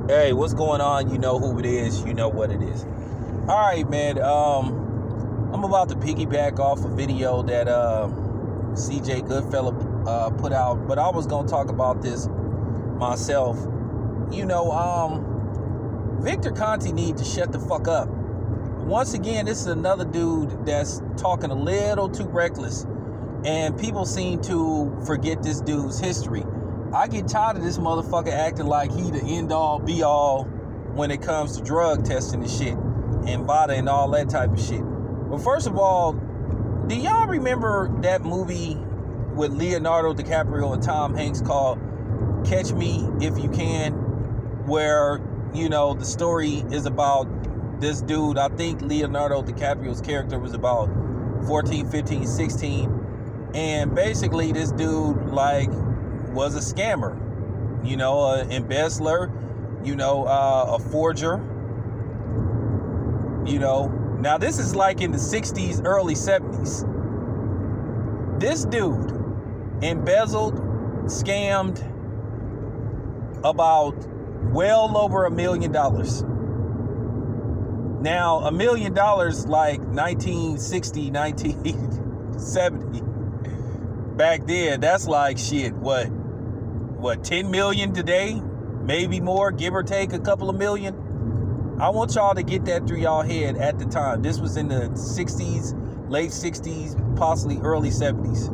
Hey, what's going on? You know who it is. You know what it is. All right, man. I'm about to piggyback off a video that CJ Goodfella put out, but I was gonna talk about this myself. You know, Victor Conte needs to shut the fuck up. Once again, this is another dude that's talking a little too reckless, and people seem to forget this dude's history. I get tired of this motherfucker acting like he the end-all, be-all when it comes to drug testing and shit, and VADA and all that type of shit. But first of all, do y'all remember that movie with Leonardo DiCaprio and Tom Hanks called Catch Me If You Can, where, you know, the story is about this dude. I think Leonardo DiCaprio's character was about 14, 15, 16, and basically this dude, like, was a scammer, you know, an embezzler, you know, a forger, you know. Now, this is like in the 60s, early 70s. This dude embezzled, scammed about well over $1 million. Now, $1 million like 1960, 1970. Back then, that's like shit, what 10 million today? Maybe more, give or take a couple of million. I want y'all to get that through y'all head at the time. This was in the 60s, late 60s, possibly early 70s.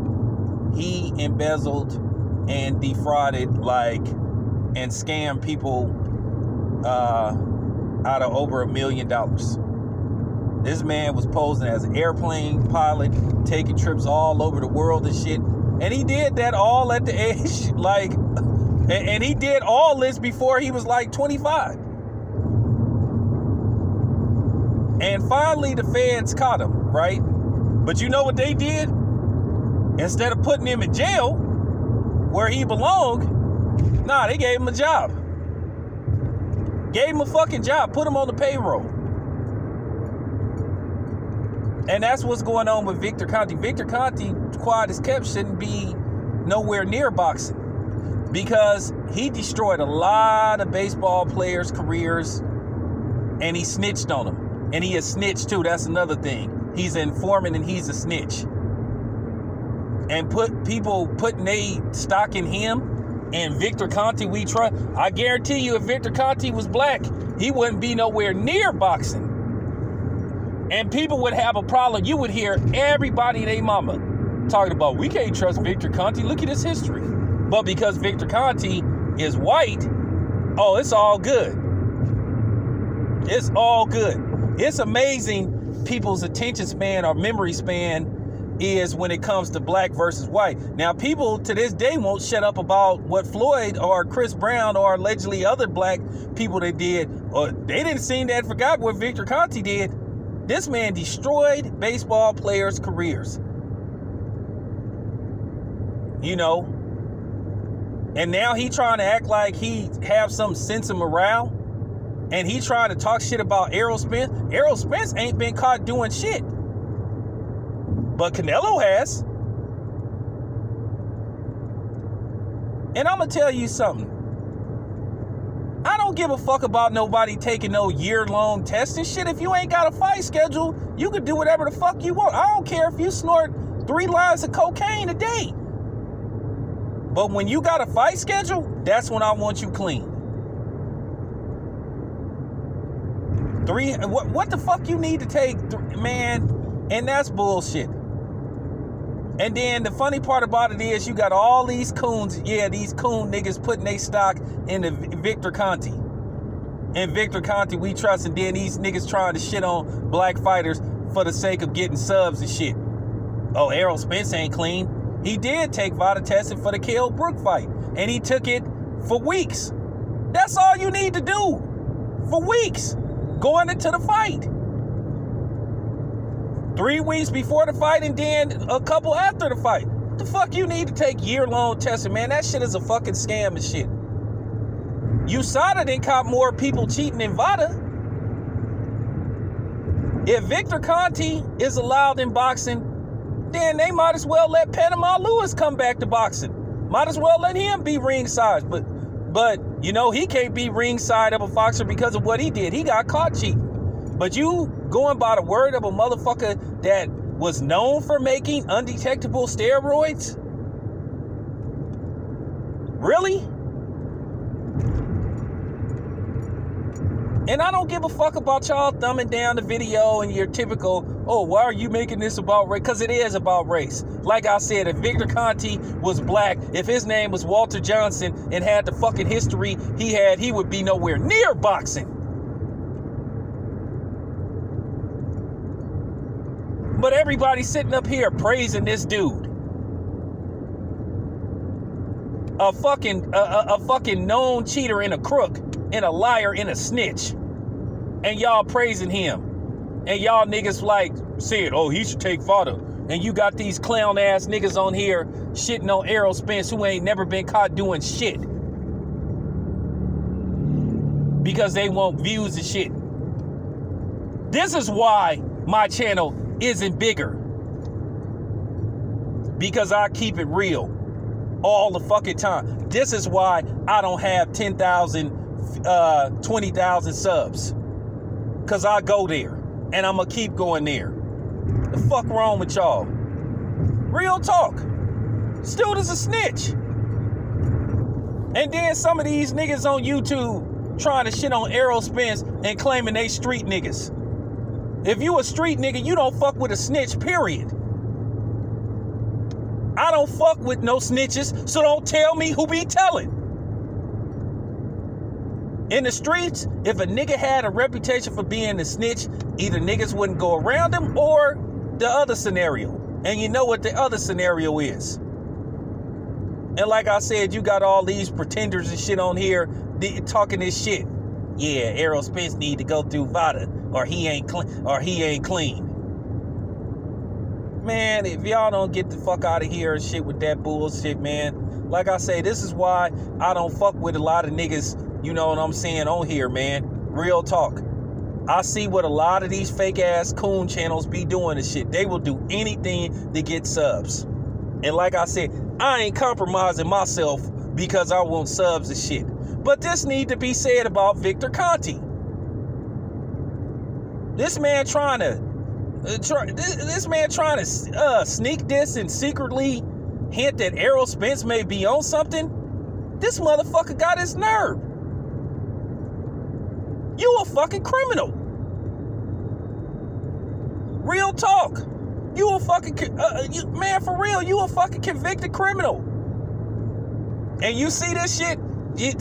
He embezzled and defrauded, like, and scammed people out of over $1 million. This man was posing as an airplane pilot, taking trips all over the world and shit. And he did that all at the age, like, and he did all this before he was like 25. And finally, the feds caught him, right? But you know what they did? Instead of putting him in jail, where he belonged, nah, they gave him a job. Gave him a fucking job, put him on the payroll. And that's what's going on with Victor Conte. Victor Conte, quiet as kept, shouldn't be nowhere near boxing, because he destroyed a lot of baseball players' careers, and he snitched on them. And he is snitched too. That's another thing. He's an informant and he's a snitch. And putting their stock in him and Victor Conte, we trust. I guarantee you, if Victor Conte was black, he wouldn't be nowhere near boxing. And people would have a problem. You would hear everybody and their mama talking about, we can't trust Victor Conte. Look at his history. But because Victor Conte is white, oh, it's all good. It's all good. It's amazing people's attention span or memory span is when it comes to black versus white. Now, people to this day won't shut up about what Floyd or Chris Brown or allegedly other black people that did, or they didn't seem to have forgot what Victor Conte did. This man destroyed baseball players' careers. You know, and now he trying to act like he have some sense of morale. And he trying to talk shit about Errol Spence. Errol Spence ain't been caught doing shit. But Canelo has. And I'm going to tell you something. I don't give a fuck about nobody taking no year-long testing shit. If you ain't got a fight schedule, you can do whatever the fuck you want. I don't care if you snort 3 lines of cocaine a day. But when you got a fight schedule, that's when I want you clean. What the fuck you need to take, man? And that's bullshit. And then the funny part about it is you got all these coons, these coon niggas putting their stock into Victor Conte. And Victor Conte, we trust. And then these niggas trying to shit on black fighters for the sake of getting subs and shit. Oh, Errol Spence ain't clean. He did take VADA testing for the Kell Brook fight. And he took it for weeks. That's all you need to do. For weeks. Going into the fight. 3 weeks before the fight and then a couple after the fight. What the fuck you need to take year-long testing, man? That shit is a fucking scam and shit. USADA didn't caught more people cheating than VADA. If Victor Conte is allowed in boxing, then they might as well let Panama Lewis come back to boxing. Might as well let him be ringside. But But, you know, he can't be ringside of a boxer because of what he did. He got caught cheating. But you going by the word of a motherfucker that was known for making undetectable steroids? Really? And I don't give a fuck about y'all thumbing down the video and your typical, oh, why are you making this about race? Because it is about race. Like I said, if Victor Conte was black, if his name was Walter Johnson and had the fucking history he had, he would be nowhere near boxing. But everybody's sitting up here praising this dude. A fucking known cheater and a crook and a liar and a snitch. And y'all praising him. And y'all niggas like said, oh, he should take fodder. And you got these clown ass niggas on here shitting on Errol Spence who ain't never been caught doing shit. Because they want views and shit. This is why my channel isn't bigger. Because I keep it real all the fucking time. This is why I don't have 10,000, 20,000 subs. Because I go there. And I'm going to keep going there. The fuck wrong with y'all? Real talk. This dude is a snitch. And then some of these niggas on YouTube trying to shit on Errol Spence and claiming they street niggas. If you a street nigga, you don't fuck with a snitch, period. I don't fuck with no snitches, so don't tell me who be telling. In the streets, if a nigga had a reputation for being a snitch, either niggas wouldn't go around him or the other scenario. And you know what the other scenario is. And like I said, you got all these pretenders and shit on here talking this shit. Yeah, Errol Spence need to go through VADA or he ain't clean. Man, if y'all don't get the fuck out of here and shit with that bullshit, man. Like I say, this is why I don't fuck with a lot of niggas, you know what I'm saying, on here, man. Real talk. I see what a lot of these fake ass coon channels be doing and shit. They will do anything to get subs. And like I said, I ain't compromising myself because I want subs and shit. But this need to be said about Victor Conte. This man trying to sneak this and secretly hint that Errol Spence may be on something. This motherfucker got his nerve. You a fucking criminal. Real talk. You a fucking man, for real. You a fucking convicted criminal. And you see this shit.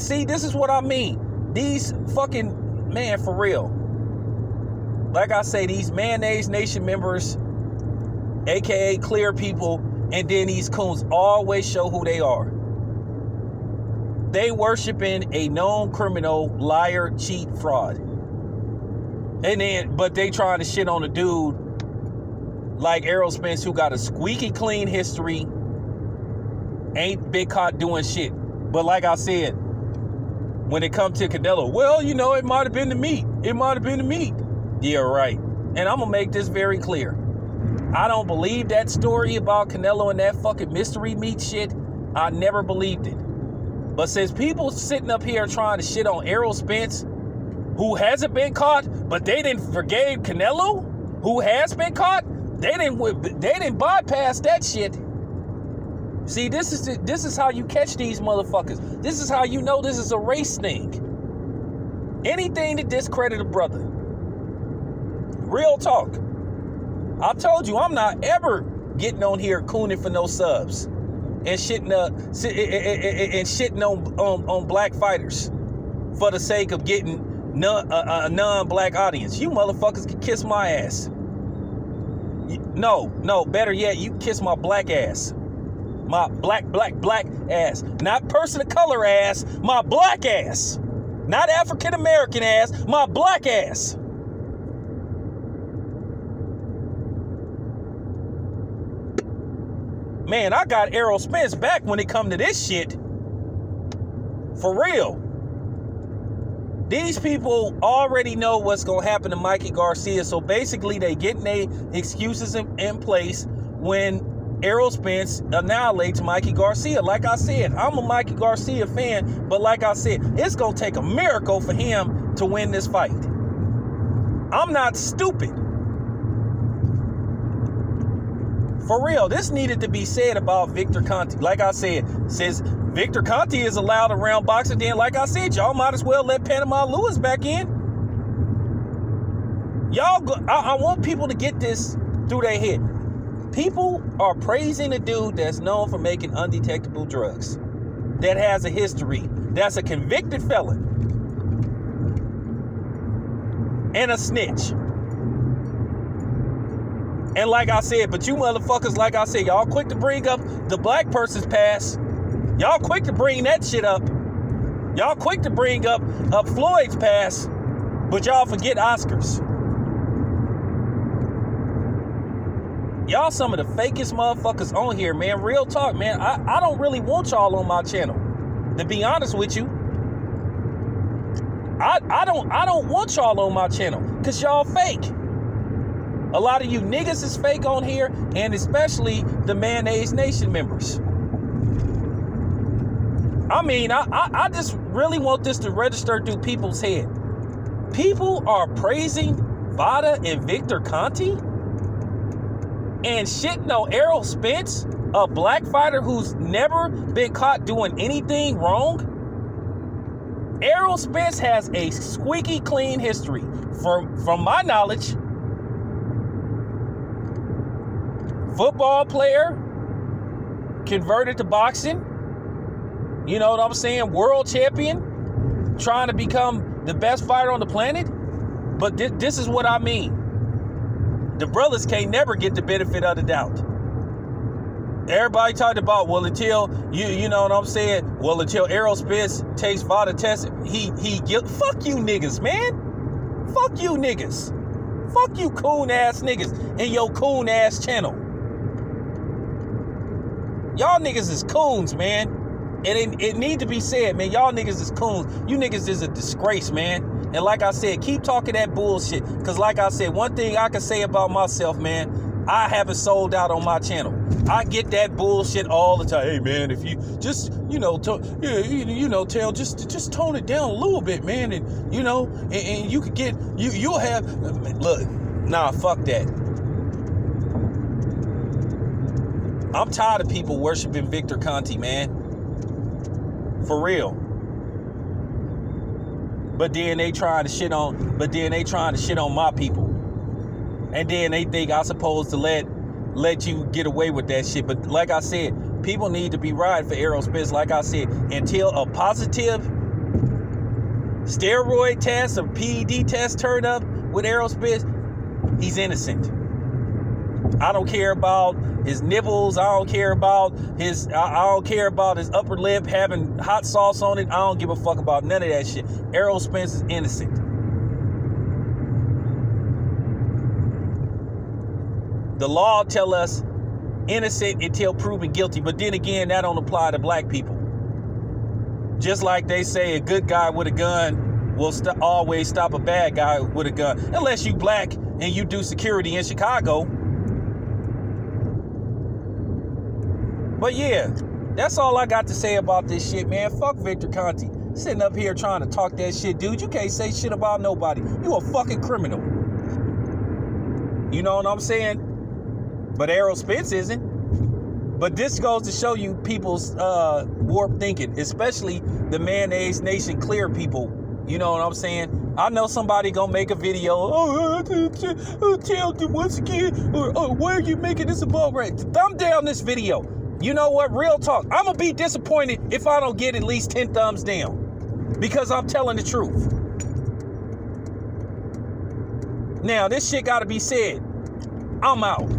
See, this is what I mean. These fucking, man, for real. Like I say, these Mayonnaise Nation members, aka clear people, and then these coons always show who they are. They worshiping a known criminal, liar, cheat, fraud. And then, but they trying to shit on a dude like Errol Spence who got a squeaky clean history, ain't been caught doing shit. But like I said, when it comes to Canelo, well, you know, it might have been the meat. It might have been the meat. Yeah, right. And I'm going to make this very clear. I don't believe that story about Canelo and that fucking mystery meat shit. I never believed it. But since people sitting up here trying to shit on Errol Spence, who hasn't been caught, but they didn't forgave Canelo, who has been caught, they didn't bypass that shit. See, this is how you catch these motherfuckers. This is how you know this is a race thing. Anything to discredit a brother. Real talk. I told you I'm not ever getting on here cooning for no subs and shitting on black fighters for the sake of getting a non-black audience. You motherfuckers can kiss my ass. No, better yet, you kiss my black ass. My black ass. Not person of color ass, my black ass. Not African American ass, my black ass. Man, I got Errol Spence back when it come to this shit. For real. These people already know what's going to happen to Mikey Garcia. So basically, they getting their excuses in place when Errol Spence annihilates Mikey Garcia. Like I said, I'm a Mikey Garcia fan, but like I said, it's going to take a miracle for him to win this fight. I'm not stupid. For real, this needed to be said about Victor Conte. Like I said, since Victor Conte is allowed around boxing, then like I said, y'all might as well let Panama Lewis back in. I want people to get this through their head. People are praising a dude that's known for making undetectable drugs, that has a history, that's a convicted felon, and a snitch. And like I said, but you motherfuckers, like I said, y'all quick to bring up the black person's past. Y'all quick to bring that shit up. Y'all quick to bring up Floyd's past, but y'all forget Oscars. Y'all some of the fakest motherfuckers on here, man. Real talk, man. I don't really want y'all on my channel, to be honest with you. I don't want y'all on my channel, because y'all fake. A lot of you niggas is fake on here, and especially the Mayonnaise Nation members. I mean, I just really want this to register through people's head. People are praising Vada and Victor Conte and shitting on Errol Spence, a black fighter who's never been caught doing anything wrong. Errol Spence has a squeaky clean history. From my knowledge, football player, converted to boxing, you know what I'm saying, world champion, trying to become the best fighter on the planet. But this is what I mean. The brothers can't never get the benefit of the doubt. Everybody talked about, well, until you know what I'm saying, well, until Errol Spence takes Vada test, he fuck you niggas, man. Fuck you niggas. Fuck you coon ass niggas and your coon ass channel. Y'all niggas is coons, man. And it need to be said, man. Y'all niggas is coons. You niggas is a disgrace, man. And like I said, keep talking that bullshit. Because like I said, one thing I can say about myself, man, I haven't sold out on my channel. I get that bullshit all the time. Hey, man, if you just, just tone it down a little bit, man. And, and you could get, you'll have, look, nah, fuck that. I'm tired of people worshiping Victor Conte, man. For real. But then they trying to shit on my people. And then they think I'm supposed to let you get away with that shit. But like I said, people need to be riding for Errol Spence. Like I said, until a positive steroid test or PED test turned up with Errol Spence, he's innocent. I don't care about his nipples. I don't care about his upper lip having hot sauce on it. I don't give a fuck about none of that shit. Errol Spence is innocent. The law tell us innocent until proven guilty, but then again, that don't apply to black people. Just like they say a good guy with a gun will always stop a bad guy with a gun, unless you black and you do security in Chicago. But yeah, that's all I got to say about this shit, man. Fuck Victor Conte. Sitting up here trying to talk that shit, dude. You can't say shit about nobody. You a fucking criminal. You know what I'm saying? But Errol Spence isn't. But this goes to show you people's warped thinking, especially the Mayonnaise Nation clear people. You know what I'm saying? I know somebody gonna make a video. Tell them once again. Why are you making this about right? Thumb down this video. You know what? Real talk. I'm going to be disappointed if I don't get at least 10 thumbs down. Because I'm telling the truth. Now, this shit got to be said. I'm out.